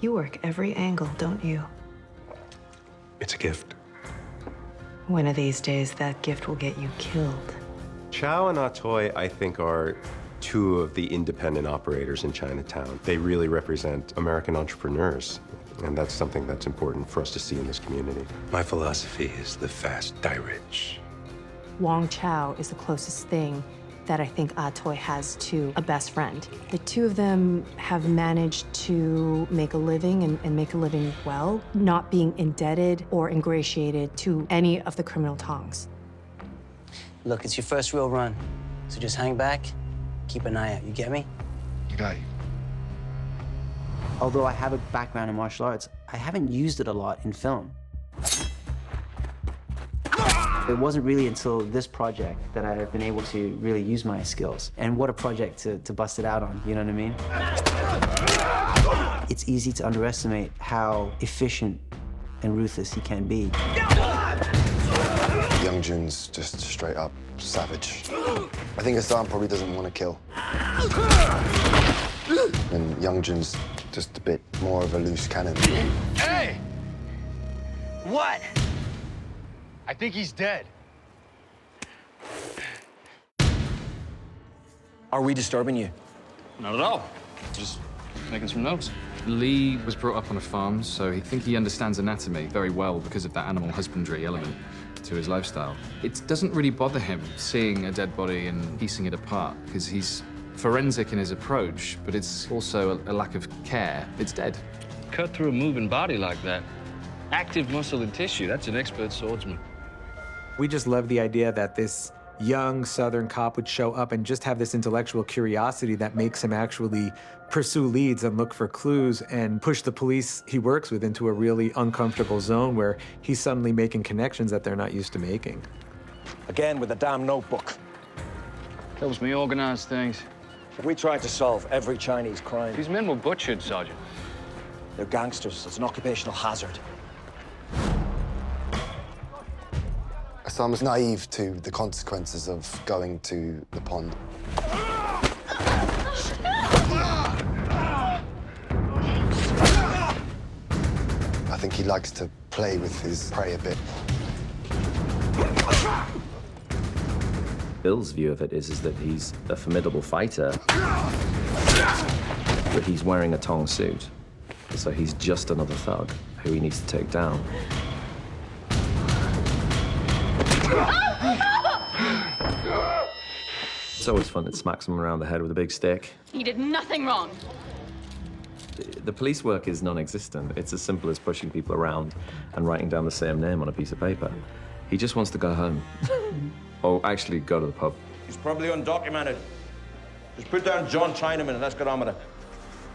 You work every angle, don't you? It's a gift. One of these days, that gift will get you killed. Chow and Ah Toy, I think, are two of the independent operators in Chinatown. They really represent American entrepreneurs, and that's something that's important for us to see in this community. My philosophy is live fast, die rich. Wong Chow is the closest thing that I think Ah Toy has to a best friend. The two of them have managed to make a living and make a living well, not being indebted or ingratiated to any of the criminal tongs. Look, it's your first real run, so just hang back, keep an eye out, you get me? You got it. Although I have a background in martial arts, I haven't used it a lot in film. It wasn't really until this project that I've been able to really use my skills. And what a project to bust it out on, you know what I mean? It's easy to underestimate how efficient and ruthless he can be. Young Jun's just straight up savage. I think Ah Sahm probably doesn't want to kill. And Young Jun's just a bit more of a loose cannon. Hey! What? I think he's dead. Are we disturbing you? Not at all. Just making some notes. Lee was brought up on a farm, so I think he understands anatomy very well because of that animal husbandry element to his lifestyle. It doesn't really bother him seeing a dead body and piecing it apart because he's forensic in his approach, but it's also a lack of care. It's dead. Cut through a moving body like that. Active muscle and tissue, that's an expert swordsman. We just love the idea that this young Southern cop would show up and just have this intellectual curiosity that makes him actually pursue leads and look for clues and push the police he works with into a really uncomfortable zone where he's suddenly making connections that they're not used to making. Again, with a damn notebook. Helps me organize things. We tried to solve every Chinese crime. These men were butchered, Sergeant. They're gangsters. It's an occupational hazard. Ah Sahm was naive to the consequences of going to the pond. I think he likes to play with his prey a bit. Bill's view of it is that he's a formidable fighter, but he's wearing a Tong suit. So he's just another thug who he needs to take down. It's always fun to smack someone around the head with a big stick. He did nothing wrong. The police work is non-existent. It's as simple as pushing people around and writing down the same name on a piece of paper. He just wants to go home. Or actually go to the pub. He's probably undocumented. Just put down John Chinaman and let's get on with it.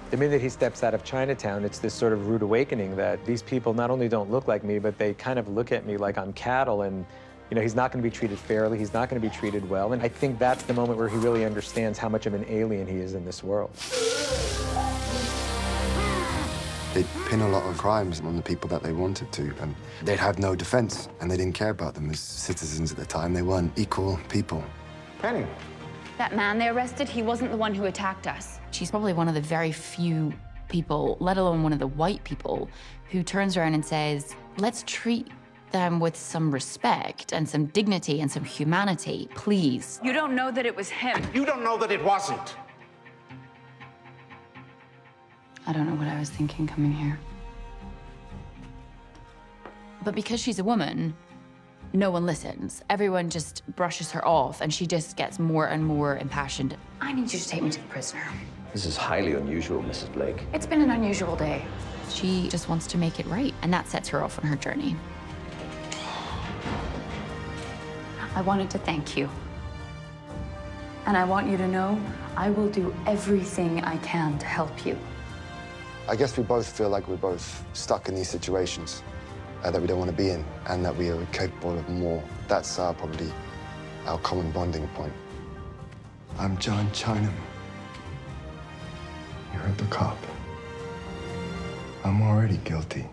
The minute he steps out of Chinatown, it's this sort of rude awakening that these people not only don't look like me, but they kind of look at me like I'm cattle, and you know, he's not going to be treated fairly, he's not going to be treated well, and I think that's the moment where he really understands how much of an alien he is in this world. They'd pin a lot of crimes on the people that they wanted to, and they'd have no defense, and they didn't care about them as citizens at the time. They weren't equal people. Penny. That man they arrested, he wasn't the one who attacked us. She's probably one of the very few people, let alone one of the white people, who turns around and says, let's treat them with some respect and some dignity and some humanity, please. You don't know that it was him. You don't know that it wasn't. I don't know what I was thinking coming here. But because she's a woman, no one listens. Everyone just brushes her off, and she just gets more and more impassioned. I need you to take me to the prisoner. This is highly unusual, Mrs. Blake. It's been an unusual day. She just wants to make it right, and that sets her off on her journey. I wanted to thank you. And I want you to know I will do everything I can to help you. I guess we both feel like we're both stuck in these situations that we don't want to be in, and that we are capable of more. That's probably our common bonding point. I'm John Chinaman. You heard the cop. I'm already guilty.